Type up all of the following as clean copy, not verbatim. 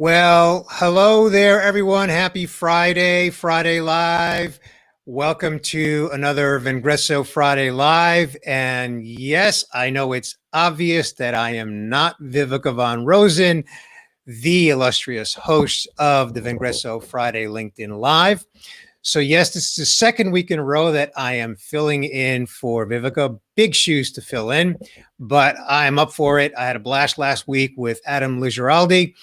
Well, hello there, everyone. Happy Friday, Friday Live. Welcome to another Vengresso Friday Live. And yes, I know it's obvious that I am not Vivica von Rosen, the illustrious host of the Vengresso Friday LinkedIn Live. So yes, this is the second week in a row that I am filling in for Vivica. Big shoes to fill in, but I'm up for it. I had a blast last week with Adam Ligeraldi.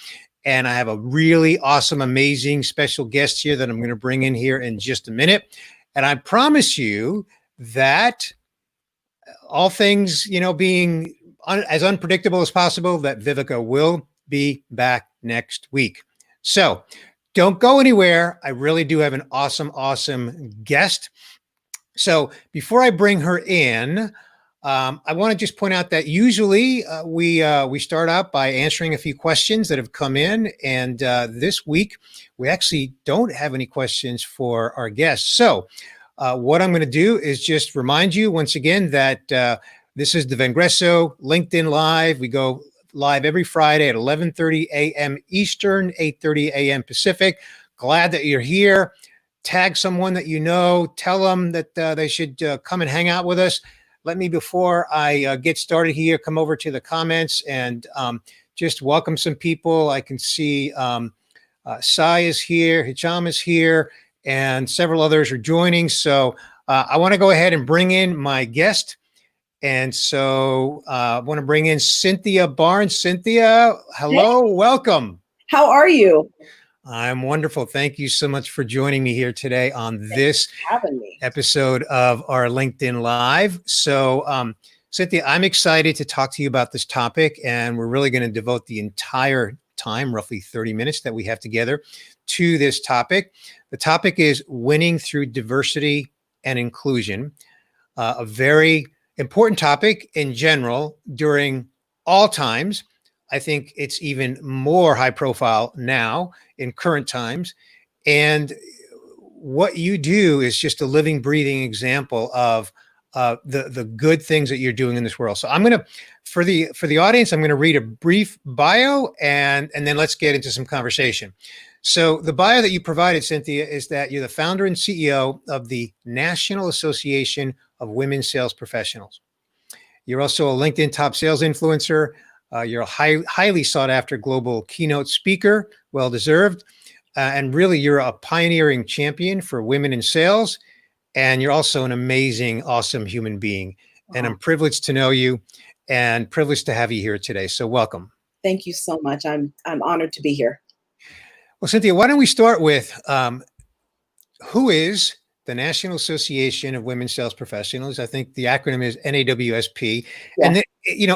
And I have a really awesome, amazing special guest here that I'm going to bring in here in just a minute. And I promise you that all things, being as unpredictable as possible, that Vivica will be back next week. So don't go anywhere. I really do have an awesome, awesome guest. So before I bring her in, I want to just point out that usually we start out by answering a few questions that have come in, and this week we actually don't have any questions for our guests. So what I'm going to do is just remind you once again that this is the Vengresso LinkedIn Live. We go live every Friday at 11:30 a.m. Eastern, 8:30 a.m. Pacific. Glad that you're here. Tag someone that you know. Tell them that they should come and hang out with us. Let me, before I get started here, come over to the comments and just welcome some people. I can see Sai is here, Hicham is here, and several others are joining. So I want to go ahead and bring in my guest. And so I want to bring in Cynthia Barnes. Cynthia, hello, Hey, welcome. how are you? I'm wonderful. Thank you so much for joining me here today on this Having me. episode of our LinkedIn Live. So, Cynthia, I'm excited to talk to you about this topic, and we're really going to devote the entire time, roughly 30 minutes that we have together, to this topic. The topic is winning through diversity and inclusion, a very important topic in general during all times. I think it's even more high profile now in current times. And what you do is just a living, breathing example of the good things that you're doing in this world. So I'm going to, for the audience, I'm going to read a brief bio and then let's get into some conversation. So the bio that you provided, Cynthia, is that you're the founder and CEO of the National Association of Women Sales Professionals. You're also a LinkedIn top sales influencer. You're a highly sought after global keynote speaker, well deserved. And really, you're a pioneering champion for women in sales. And you're also an amazing, awesome human being. Wow. And I'm privileged to know you and privileged to have you here today. So welcome. Thank you so much. I'm honored to be here. Well, Cynthia, why don't we start with who is the National Association of Women Sales Professionals? I think the acronym is NAWSP. Yeah. And then,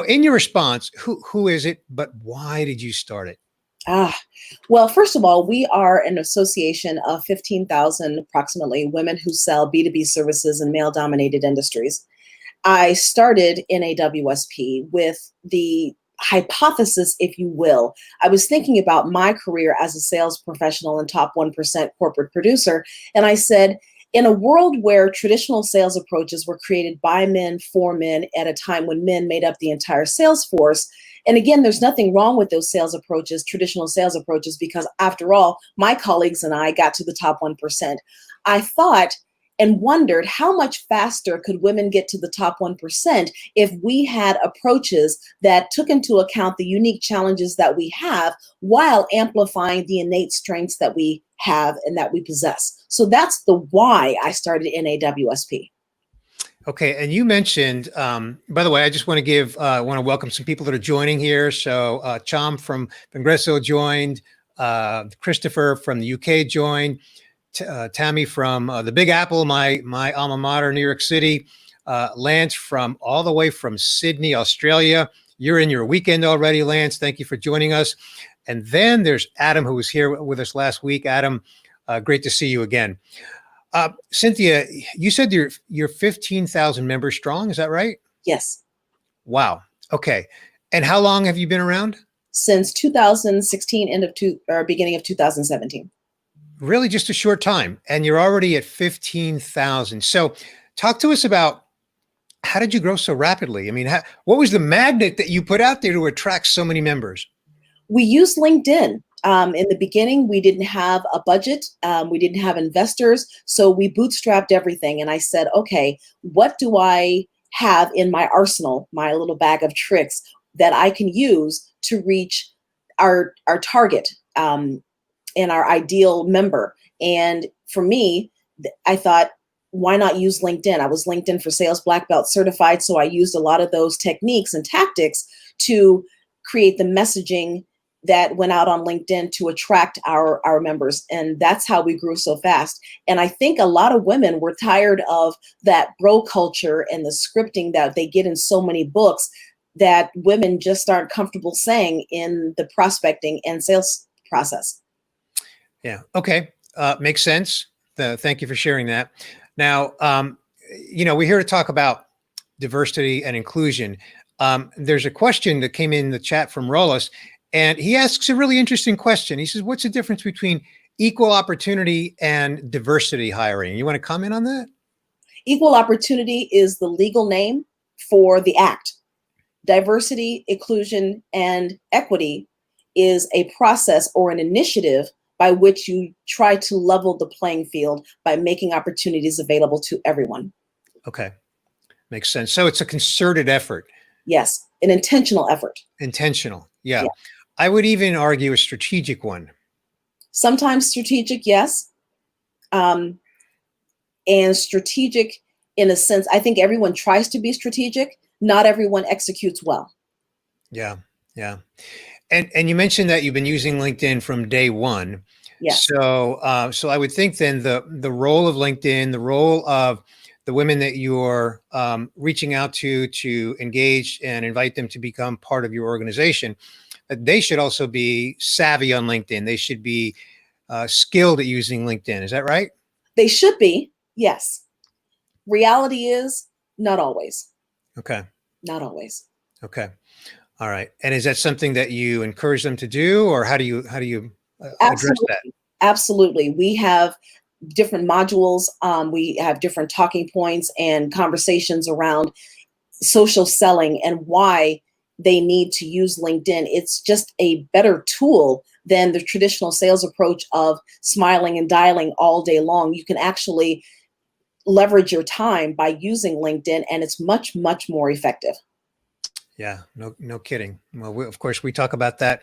in your response, who is it, but why did you start it? Well, first of all, we are an association of 15,000 approximately women who sell B2B services in male-dominated industries. I started NAWSP with the hypothesis, if you will. I was thinking about my career as a sales professional and top 1% corporate producer, and I said, in a world where traditional sales approaches were created by men for men at a time when men made up the entire sales force, and again, there's nothing wrong with those sales approaches, traditional sales approaches, because after all, my colleagues and I got to the top 1%. I thought and wondered how much faster could women get to the top 1% if we had approaches that took into account the unique challenges that we have while amplifying the innate strengths that we have and that we possess. So that's the why I started NAWSP. Okay, and you mentioned, by the way, I just want to welcome some people that are joining here. So Cham from Vengresso joined, Christopher from the UK joined, Tammy from the Big Apple, my alma mater, New York City, Lance from all the way from Sydney, Australia. You're in your weekend already, Lance. Thank you for joining us. And then there's Adam, who was here with us last week. Adam, great to see you again. Cynthia, you said you're 15,000 members strong. Is that right? Yes. Wow. Okay. And how long have you been around? Since 2016, beginning of 2017. Really just a short time. And you're already at 15,000. So talk to us about, how did you grow so rapidly? I mean, what was the magnet that you put out there to attract so many members? We use LinkedIn. In the beginning, we didn't have a budget. We didn't have investors. So we bootstrapped everything. And I said, okay, what do I have in my arsenal, my little bag of tricks that I can use to reach our target and our ideal member? And for me, I thought, why not use LinkedIn? I was LinkedIn for Sales Black Belt certified. So I used a lot of those techniques and tactics to create the messaging that went out on LinkedIn to attract our members. And that's how we grew so fast. And I think a lot of women were tired of that bro culture and the scripting that they get in so many books that women just aren't comfortable saying in the prospecting and sales process. Yeah. Okay. Makes sense. Thank you for sharing that. Now, we're here to talk about diversity and inclusion. There's a question that came in the chat from Rollis, and he asks a really interesting question. He says, what's the difference between equal opportunity and diversity hiring? You want to comment on that? Equal opportunity is the legal name for the act. Diversity, inclusion, and equity is a process or an initiative by which you try to level the playing field by making opportunities available to everyone. Okay. Makes sense. So it's a concerted effort. Yes, an intentional effort. Intentional. Yeah. I would even argue a strategic one. Sometimes strategic, yes. And strategic in a sense, I think everyone tries to be strategic. Not everyone executes well. Yeah. Yeah. And you mentioned that you've been using LinkedIn from day one. Yes. So I would think then the role of LinkedIn, the role of the women that you're reaching out to engage and invite them to become part of your organization, they should also be savvy on LinkedIn. They should be skilled at using LinkedIn. Is that right? They should be, yes. Reality is not always. Okay. Not always. Okay. All right. And is that something that you encourage them to do, or how do you address Absolutely. that? Absolutely. We have different modules. We have different talking points and conversations around social selling and why they need to use LinkedIn. It's just a better tool than the traditional sales approach of smiling and dialing all day long. You can actually leverage your time by using LinkedIn, and it's much, much more effective. Yeah, no kidding. Well, of course, we talk about that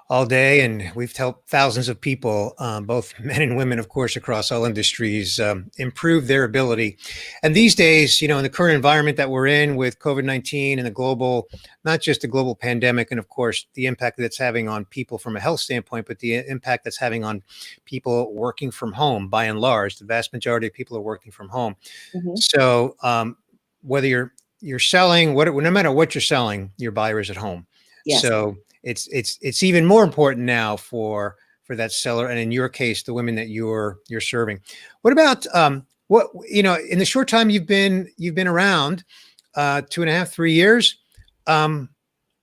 all day, and we've helped thousands of people, both men and women, of course, across all industries, improve their ability. And these days, in the current environment that we're in with COVID-19 and the global, not just the global pandemic, and of course, the impact that's having on people from a health standpoint, but the impact that's having on people working from home, by and large, the vast majority of people are working from home. Mm-hmm. So whether you're selling, no matter what you're selling, your buyer is at home. Yes. So it's even more important now for that seller, and in your case, the women that you're serving. What about in the short time you've been around, 2.5, 3 years,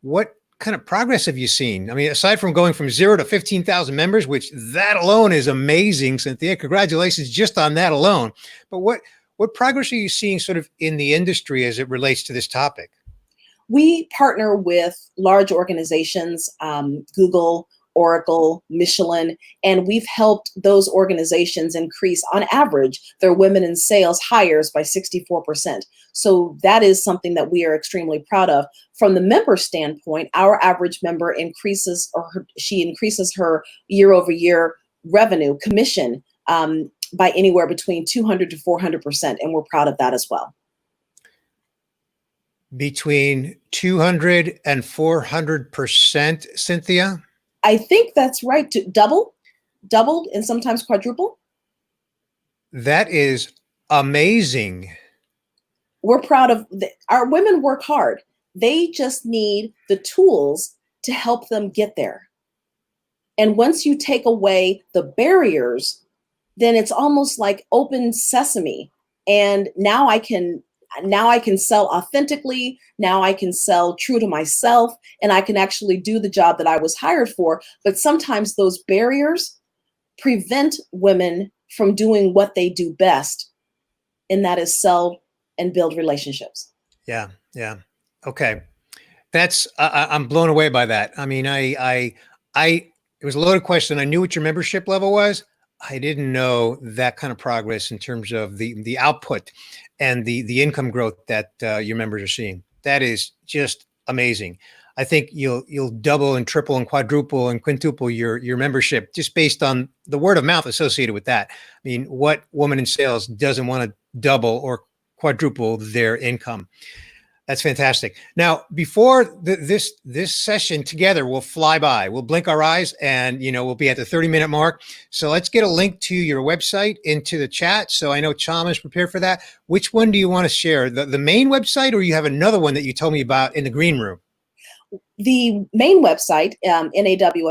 what kind of progress have you seen? I mean, aside from going from 0 to 15,000 members, which that alone is amazing, Cynthia, congratulations just on that alone. But what progress are you seeing sort of in the industry as it relates to this topic? We partner with large organizations, Google, Oracle, Michelin, and we've helped those organizations increase, on average, their women in sales hires by 64%. So that is something that we are extremely proud of. From the member standpoint, our average member increases her year over year revenue commission by anywhere between 200 to 400%, and we're proud of that as well. Between 200 and 400%, Cynthia? I think that's right. Doubled, and sometimes quadruple. That is amazing. We're proud of our women work hard. They just need the tools to help them get there. And once you take away the barriers, then it's almost like open sesame. And now I can sell authentically. Now I can sell true to myself, and I can actually do the job that I was hired for. But sometimes those barriers prevent women from doing what they do best, and that is sell and build relationships. Yeah. Okay. I'm blown away by that. I mean, It was a loaded question. I knew what your membership level was. I didn't know that kind of progress in terms of the output and the income growth that your members are seeing. That is just amazing. I think you'll double and triple and quadruple and quintuple your membership just based on the word of mouth associated with that. I mean, what woman in sales doesn't want to double or quadruple their income? That's fantastic. Now, before this session together will fly by, we'll blink our eyes, and we'll be at the 30-minute mark. So let's get a link to your website into the chat. So I know Cham is prepared for that. Which one do you want to share? The main website, or you have another one that you told me about in the green room? The main website, nawsp.org,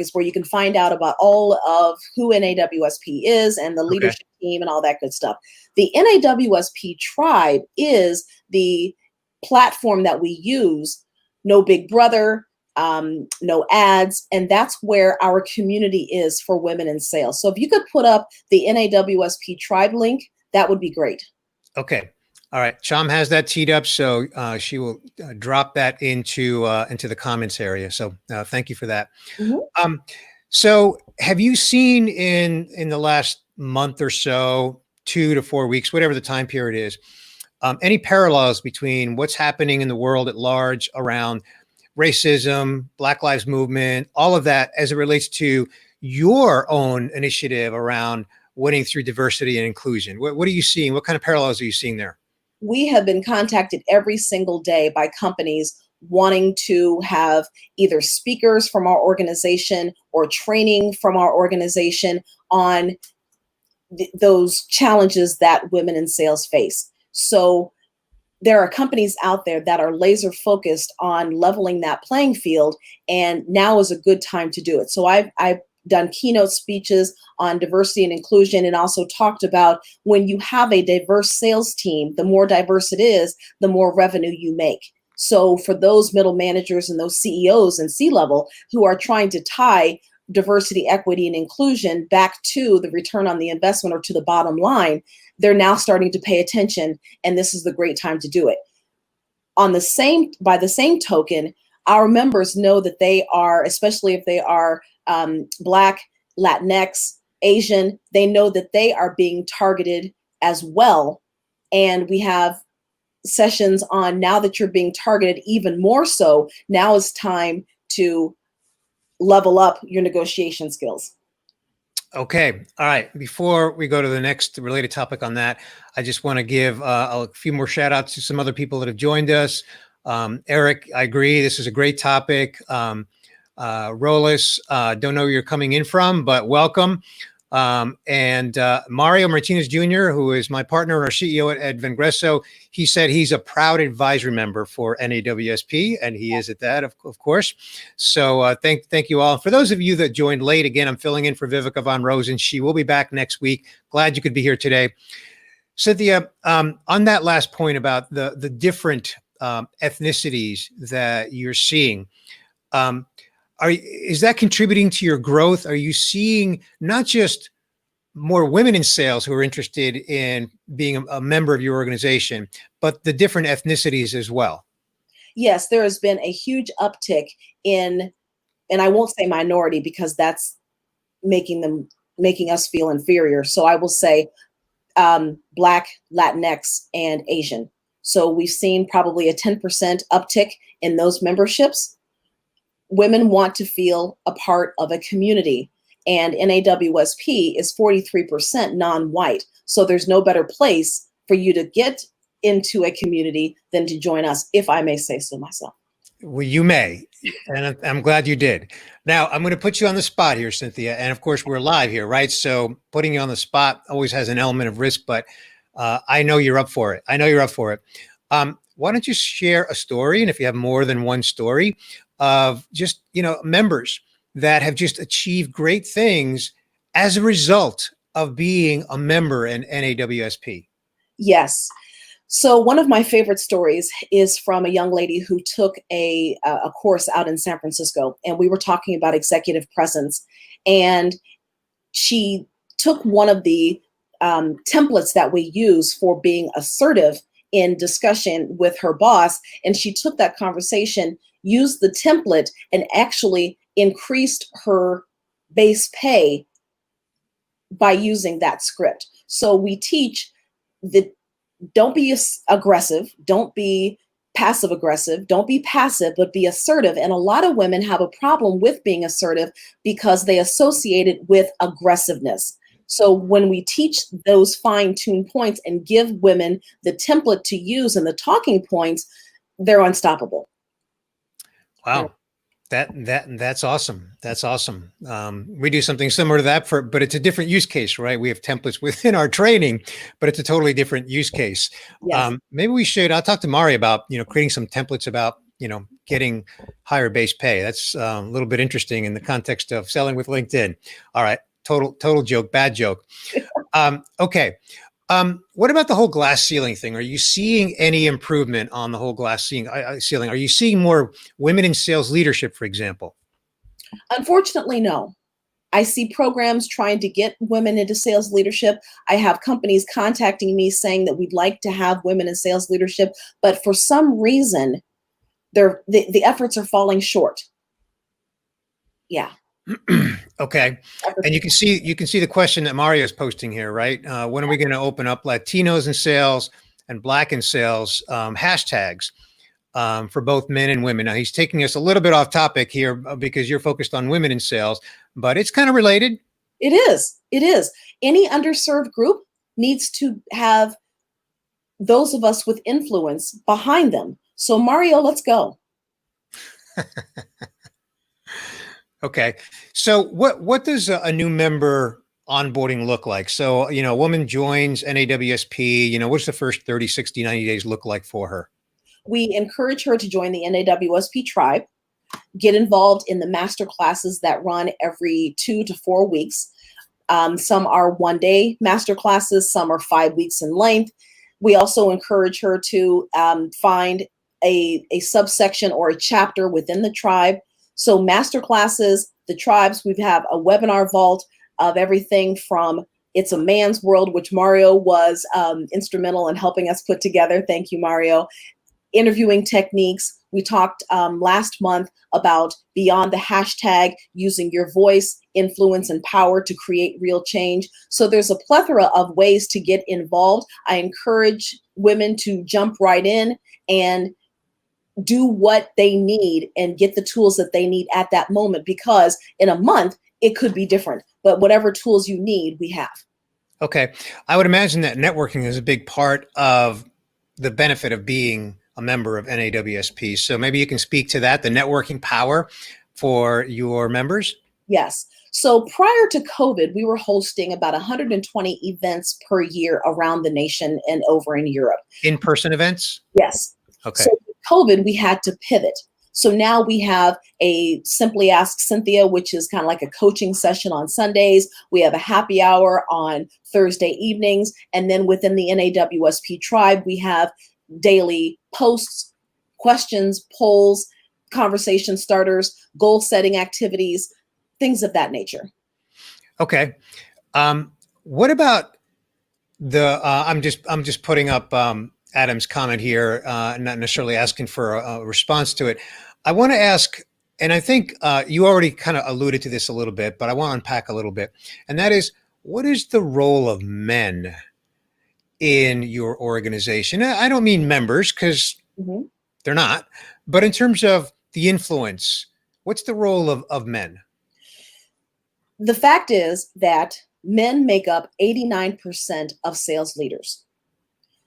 is where you can find out about all of who NAWSP is and the leadership team and all that good stuff. The NAWSP tribe is the platform that we use. No big brother, no ads, and that's where our community is for women in sales. So if you could put up the NAWSP tribe link, that would be great. Okay. All right. Cham has that teed up, so she will drop that into the comments area. So thank you for that. Mm-hmm. So have you seen in the last month or so, 2 to 4 weeks, whatever the time period is, any parallels between what's happening in the world at large around racism, Black Lives Movement, all of that as it relates to your own initiative around winning through diversity and inclusion? What are you seeing? What kind of parallels are you seeing there? We have been contacted every single day by companies wanting to have either speakers from our organization or training from our organization on those challenges that women in sales face. So there are companies out there that are laser focused on leveling that playing field, and now is a good time to do it. So I've done keynote speeches on diversity and inclusion, and also talked about when you have a diverse sales team, the more diverse it is, the more revenue you make. So for those middle managers and those CEOs and C-level who are trying to tie diversity, equity, and inclusion back to the return on the investment or to the bottom line, they're now starting to pay attention, and this is the great time to do it. By the same token, our members know that they are, especially if they are Black, Latinx, Asian, they know that they are being targeted as well. And we have sessions on, now that you're being targeted even more so, now is time to level up your negotiation skills. Okay. All right. Before we go to the next related topic on that, I just want to give a few more shout outs to some other people that have joined us. Eric, I agree. This is a great topic. Rolis, don't know where you're coming in from, but welcome. And Mario Martinez Jr., who is my partner and our CEO at Vengresso, he said he's a proud advisory member for NAWSP, and he is at that, of course. So thank you all. For those of you that joined late, again, I'm filling in for Vivica Von Rosen. She will be back next week. Glad you could be here today. Cynthia, on that last point about the different ethnicities that you're seeing, is that contributing to your growth? Are you seeing not just more women in sales who are interested in being a member of your organization, but the different ethnicities as well? Yes, there has been a huge uptick in, and I won't say minority because that's making us feel inferior. So I will say Black, Latinx, and Asian. So we've seen probably a 10% uptick in those memberships. Women want to feel a part of a community, and NAWSP is 43% non-white. So there's no better place for you to get into a community than to join us, if I may say so myself. Well, you may, and I'm glad you did. Now, I'm going to put you on the spot here, Cynthia. And of course, we're live here, right? So putting you on the spot always has an element of risk, but I know you're up for it. Why don't you share a story? And if you have more than one story, of just, members that have just achieved great things as a result of being a member in NAWSP. Yes. So one of my favorite stories is from a young lady who took a course out in San Francisco, and we were talking about executive presence. And she took one of the templates that we use for being assertive in discussion with her boss, and she took that conversation, used the template, and actually increased her base pay by using that script. So we teach that don't be aggressive, don't be passive aggressive, don't be passive, but be assertive. And a lot of women have a problem with being assertive because they associate it with aggressiveness. So when we teach those fine-tuned points and give women the template to use and the talking points, they're unstoppable. Wow. That's awesome. That's awesome. We do something similar to that but it's a different use case, right? We have templates within our training, but it's a totally different use case. Yes. Maybe I'll talk to Mari about, creating some templates about, getting higher base pay. That's a little bit interesting in the context of selling with LinkedIn. All right. Total joke, bad joke. Okay. What about the whole glass ceiling thing? Are you seeing any improvement on the whole glass ceiling? Are you seeing more women in sales leadership, for example? Unfortunately, no. I see programs trying to get women into sales leadership. I have companies contacting me saying that we'd like to have women in sales leadership, but for some reason, the efforts are falling short. Yeah. Okay. And you can see the question that Mario is posting here, right? When are we going to open up Latinos in sales and Black in sales hashtags for both men and women? Now he's taking us a little bit off topic here because you're focused on women in sales, but it's kind of related. It is. It is. Any underserved group needs to have those of us with influence behind them. So Mario, let's go. Okay. So what does a new member onboarding look like? So, a woman joins NAWSP, what's the first 30, 60, 90 days look like for her? We encourage her to join the NAWSP tribe, get involved in the master classes that run every 2 to 4 weeks. Some are 1-day master classes, some are 5 weeks in length. We also encourage her to find a subsection or a chapter within the tribe. So master classes, the tribes, we have a webinar vault of everything from It's a Man's World, which Mario was instrumental in helping us put together. Thank you, Mario. Interviewing techniques. We talked last month about beyond the hashtag, using your voice, influence, and power to create real change. So there's a plethora of ways to get involved. I encourage women to jump right in and do what they need and get the tools that they need at that moment, because in a month, it could be different. But whatever tools you need, we have. Okay. I would imagine that networking is a big part of the benefit of being a member of NAWSP. So maybe you can speak to that, the networking power for your members. Yes. So prior to COVID, we were hosting about 120 events per year around the nation and over in Europe. In-person events? Yes. Okay. So with COVID, we had to pivot. So now we have a Simply Ask Cynthia, which is kind of like a coaching session on Sundays. We have a happy hour on Thursday evenings. And then within the NAWSP tribe, we have daily posts, questions, polls, conversation starters, goal setting activities, things of that nature. Okay. What about I'm just putting up Adam's comment here, not necessarily asking for a response to it. I want to ask, and I think you already kind of alluded to this a little bit, but I want to unpack a little bit. And that is, what is the role of men in your organization? I don't mean members, because they're not, but in terms of the influence, what's the role of men? The fact is that men make up 89% of sales leaders.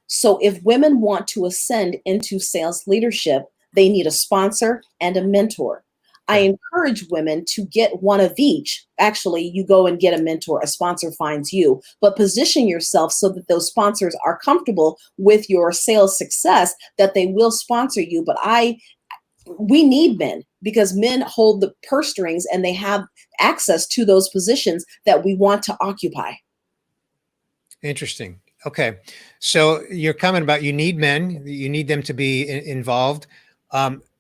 So if women want to ascend into sales leadership, they need a sponsor and a mentor. I encourage women to get one of each. Actually, you go and get a mentor, a sponsor finds you, but position yourself so that those sponsors are comfortable with your sales success, that they will sponsor you. But we need men, because men hold the purse strings and they have access to those positions that we want to occupy. Interesting. Okay. So your comment about you need men, you need them to be involved.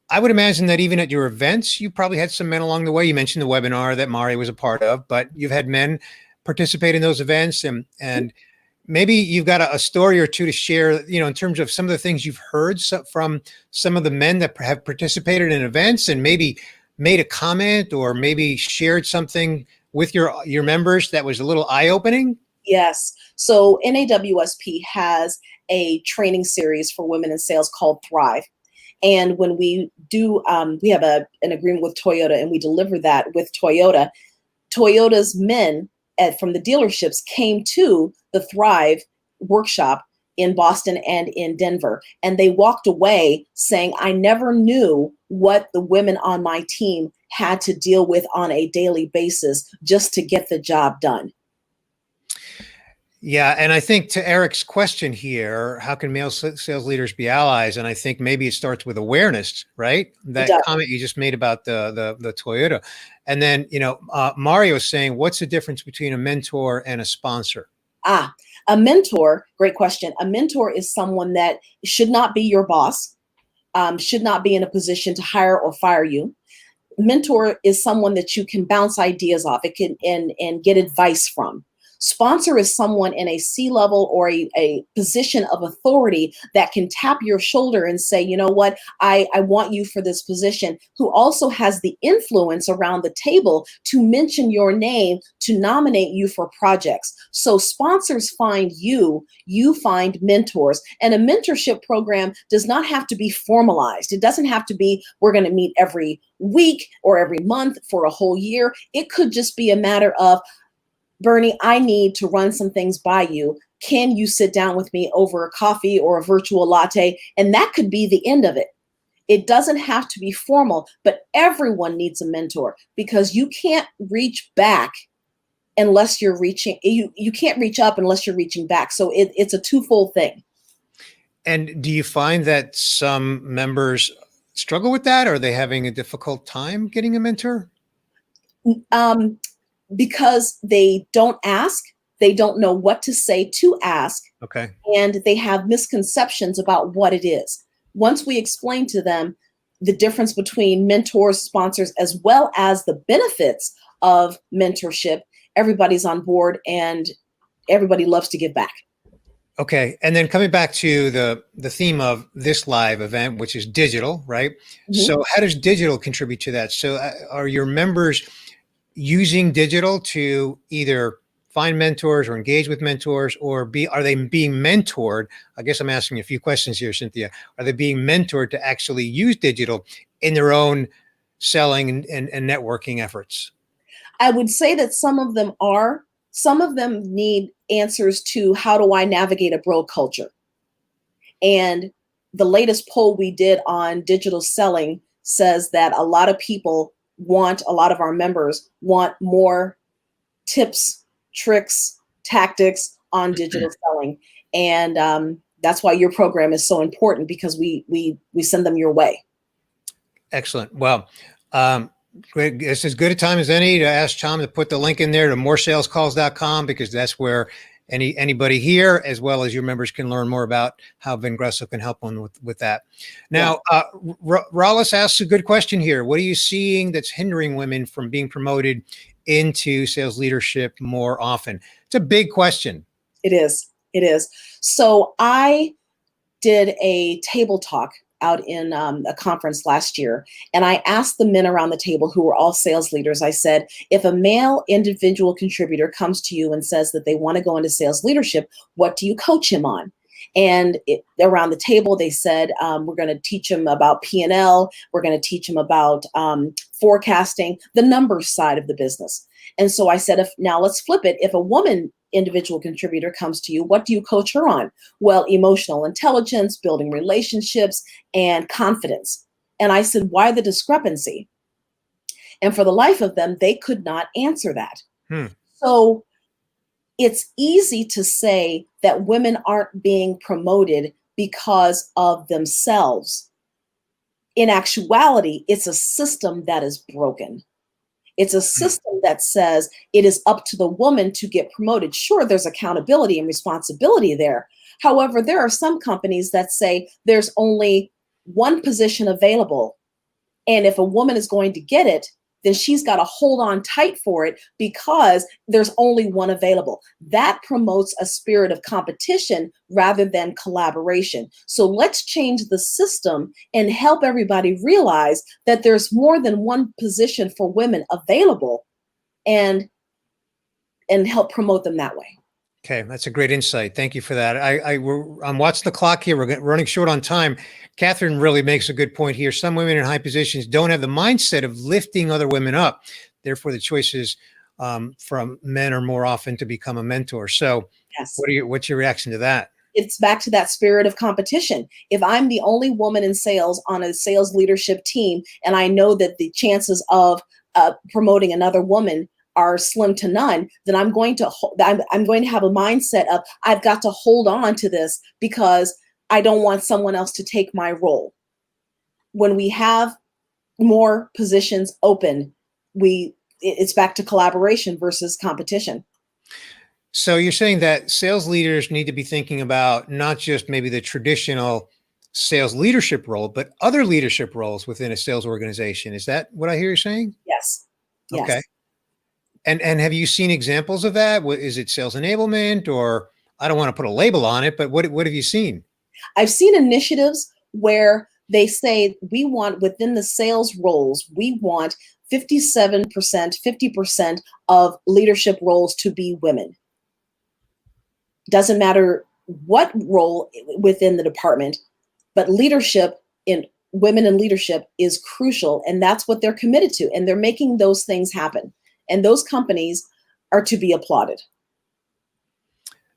I would imagine that even at your events, you probably had some men along the way. You mentioned the webinar that Mari was a part of, but you've had men participate in those events, and maybe you've got a story or two to share, in terms of some of the things you've heard from some of the men that have participated in events, and maybe made a comment or maybe shared something with your members that was a little eye-opening? Yes. So NAWSP has a training series for women in sales called Thrive. And when we do, we have an agreement with Toyota, and we deliver that with Toyota. Toyota's men from the dealerships came to the Thrive workshop in Boston and in Denver. And they walked away saying, I never knew what the women on my team had to deal with on a daily basis just to get the job done. Yeah, and I think to Eric's question here, how can male sales leaders be allies? And I think maybe it starts with awareness, right? That comment you just made about the Toyota, and then Mario is saying, what's the difference between a mentor and a sponsor? A mentor, great question. A mentor is someone that should not be your boss, should not be in a position to hire or fire you. Mentor is someone that you can bounce ideas off, and get advice from. Sponsor is someone in a C-level or a position of authority that can tap your shoulder and say, you know what, I want you for this position, who also has the influence around the table to mention your name, to nominate you for projects. So sponsors find you, you find mentors. And a mentorship program does not have to be formalized. It doesn't have to be, we're going to meet every week or every month for a whole year. It could just be a matter of, Bernie, I need to run some things by you. Can you sit down with me over a coffee or a virtual latte? And that could be the end of it. It doesn't have to be formal, but everyone needs a mentor, because you can't reach back unless you're reaching, you can't reach up unless you're reaching back. So it's a twofold thing. And do you find that some members struggle with that? Are they having a difficult time getting a mentor? Because they don't ask, they don't know what to say to ask. Okay. And they have misconceptions about what it is. Once we explain to them the difference between mentors, sponsors, as well as the benefits of mentorship, everybody's on board and everybody loves to give back. Okay. And then coming back to the theme of this live event, which is digital, right? Mm-hmm. So how does digital contribute to that? So are your members using digital to either find mentors or engage with mentors, or are they being mentored? I guess I'm asking a few questions here, Cynthia. Are they being mentored to actually use digital in their own selling and networking efforts? I would say that some of them are. Some of them need answers to, how do I navigate a bro culture? And the latest poll we did on digital selling says that a lot of our members want more tips, tricks, tactics on digital selling. And that's why your program is so important, because we send them your way. Excellent. Well, it's as good a time as any to ask Tom to put the link in there to moresalescalls.com, because that's where anybody here, as well as your members, can learn more about how Vengresso can help them with that. Now, Rollis asks a good question here. What are you seeing that's hindering women from being promoted into sales leadership more often? It's a big question. It is. It is. So I did a table talk out in a conference last year, and I asked the men around the table, who were all sales leaders, I said, if a male individual contributor comes to you and says that they want to go into sales leadership, what do you coach him on? And around the table, they said, we're going to teach him about P&L. We're going to teach him about forecasting, the numbers side of the business. And so I said, now let's flip it. If a woman individual contributor comes to you, what do you coach her on? Well, emotional intelligence, building relationships, and confidence. And I said, why the discrepancy? And for the life of them, they could not answer that. So it's easy to say that women aren't being promoted because of themselves. In actuality, it's a system that is broken. It's a system that says it is up to the woman to get promoted. Sure, there's accountability and responsibility there. However, there are some companies that say there's only one position available. And if a woman is going to get it, then she's got to hold on tight for it because there's only one available. That promotes a spirit of competition rather than collaboration. So let's change the system and help everybody realize that there's more than one position for women available, and help promote them that way. Okay, that's a great insight. Thank you for that. I'm watching the clock here. We're running short on time. Catherine really makes a good point here. Some women in high positions don't have the mindset of lifting other women up. Therefore, the choices from men are more often to become a mentor. So, yes. What's your reaction to that? It's back to that spirit of competition. If I'm the only woman in sales on a sales leadership team, and I know that the chances of promoting another woman are slim to none, then I'm going to have a mindset of I've got to hold on to this because I don't want someone else to take my role. When we have more positions open, it's back to collaboration versus competition. So you're saying that sales leaders need to be thinking about not just maybe the traditional sales leadership role, but other leadership roles within a sales organization. Is that what I hear you saying? Yes. Yes. Okay. And have you seen examples of that? Is it sales enablement, or I don't want to put a label on it, but what have you seen? I've seen initiatives where they say we want within the sales roles, we want 57%, 50% of leadership roles to be women. Doesn't matter what role within the department, but leadership in women in leadership is crucial. And that's what they're committed to. And they're making those things happen. And those companies are to be applauded.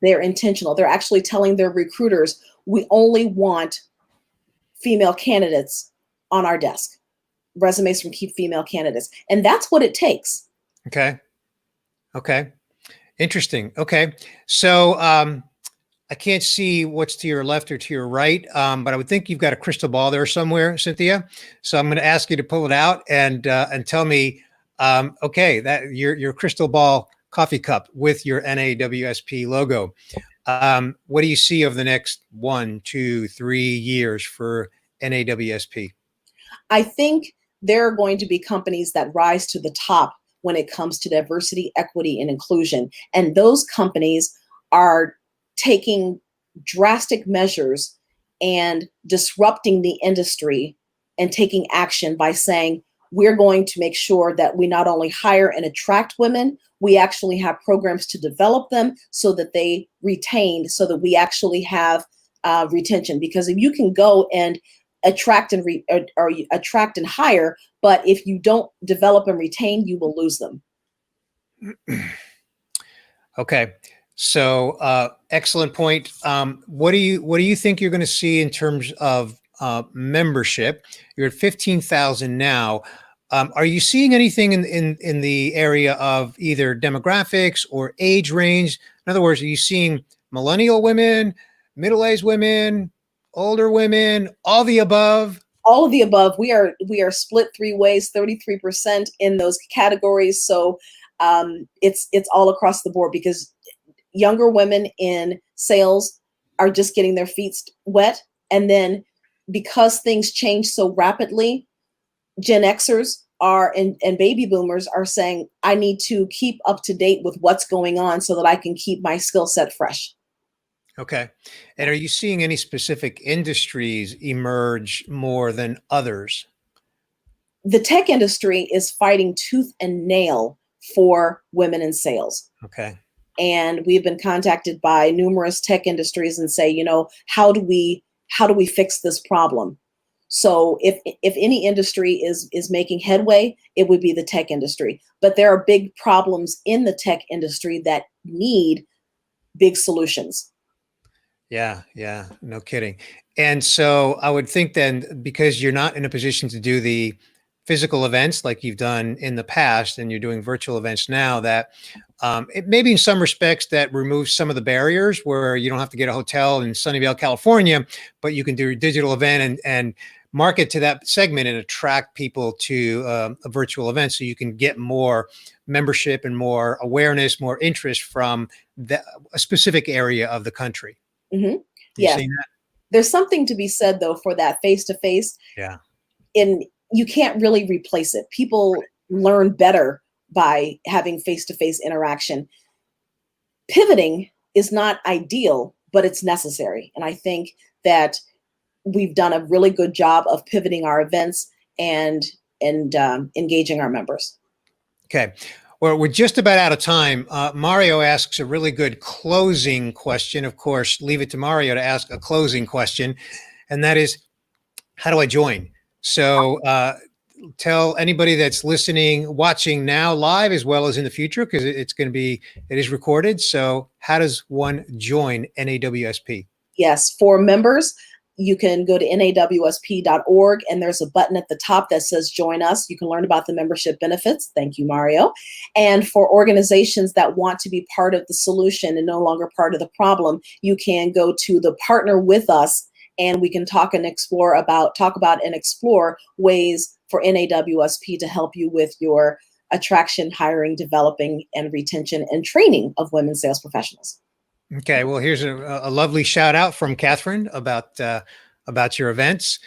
They're intentional. They're actually telling their recruiters, we only want female candidates on our desk, resumes from key female candidates. And that's what it takes. Okay. Okay. Interesting. Okay. So I can't see what's to your left or to your right, but I would think you've got a crystal ball there somewhere, Cynthia. So I'm going to ask you to pull it out and tell me, okay, that your crystal ball coffee cup with your NAWSP logo. What do you see over the next 1, 2, 3 years for NAWSP? I think there are going to be companies that rise to the top when it comes to diversity, equity, and inclusion. And those companies are taking drastic measures and disrupting the industry and taking action by saying, we're going to make sure that we not only hire and attract women, we actually have programs to develop them so that they retain, so that we actually have retention. Because if you can go and attract and attract and hire, but if you don't develop and retain, you will lose them. Okay. So excellent point. What do you think you're going to see in terms of membership? You're at 15,000 now. Are you seeing anything in the area of either demographics or age range? In other words, are you seeing millennial women, middle-aged women, older women, all the above? All of the above. We are split 3 ways, 33% in those categories. So it's all across the board, because younger women in sales are just getting their feet wet. And then because things change so rapidly, Gen Xers and baby boomers are saying, I need to keep up to date with what's going on so that I can keep my skill set fresh. Okay. And are you seeing any specific industries emerge more than others? The tech industry is fighting tooth and nail for women in sales. Okay. And we've been contacted by numerous tech industries and say, how do we fix this problem? So if any industry is making headway, it would be the tech industry. But there are big problems in the tech industry that need big solutions. Yeah, no kidding. And so I would think then, because you're not in a position to do the physical events like you've done in the past, and you're doing virtual events now, that it maybe in some respects that removes some of the barriers where you don't have to get a hotel in Sunnyvale, California, but you can do a digital event and market to that segment and attract people to a virtual event, so you can get more membership and more awareness, more interest from a specific area of the country. Mm-hmm. Yes. There's something to be said, though, for that face-to-face. Yeah. And you can't really replace it. People learn better by having face-to-face interaction. Pivoting is not ideal, but it's necessary. And I think that we've done a really good job of pivoting our events and engaging our members. Okay. Well, we're just about out of time. Mario asks a really good closing question. Of course, leave it to Mario to ask a closing question. And that is, how do I join? So tell anybody that's listening, watching now live, as well as in the future, because it is recorded. So how does one join NAWSP? Yes, for members, you can go to nawsp.org and there's a button at the top that says join us. You can learn about the membership benefits. Thank you, Mario. And for organizations that want to be part of the solution and no longer part of the problem, you can go to the partner with us and we can talk about and explore ways for NAWSP to help you with your attraction, hiring, developing, and retention and training of women sales professionals. Okay, well, here's a lovely shout out from Catherine about your events.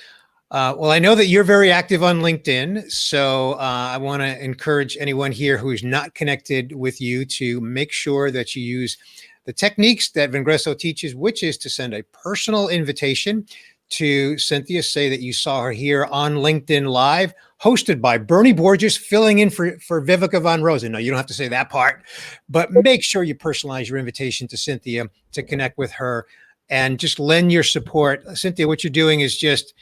Well, I know that you're very active on LinkedIn, so I want to encourage anyone here who is not connected with you to make sure that you use the techniques that Vengreso teaches, which is to send a personal invitation to Cynthia, say that you saw her here on LinkedIn Live, hosted by Bernie Borges, filling in for Vivica Von Rosen. No, you don't have to say that part, but make sure you personalize your invitation to Cynthia to connect with her and just lend your support. Cynthia, what you're doing is just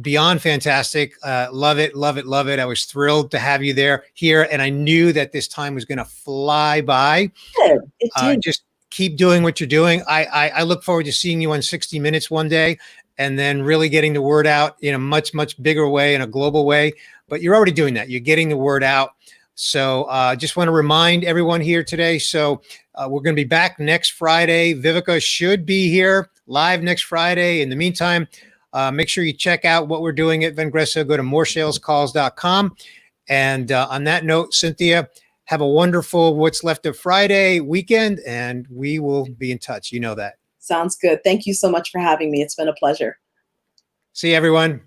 beyond fantastic. Love it, love it, love it. I was thrilled to have you here, and I knew that this time was going to fly by. It did. Just keep doing what you're doing. I look forward to seeing you on 60 Minutes one day, and then really getting the word out in a much, much bigger way, in a global way. But you're already doing that. You're getting the word out. So just want to remind everyone here today. So we're going to be back next Friday. Vivica should be here live next Friday. In the meantime, make sure you check out what we're doing at Vengreso. Go to moresalescalls.com. And on that note, Cynthia, have a wonderful what's left of Friday weekend, and we will be in touch. You know that. Sounds good. Thank you so much for having me. It's been a pleasure. See you, everyone.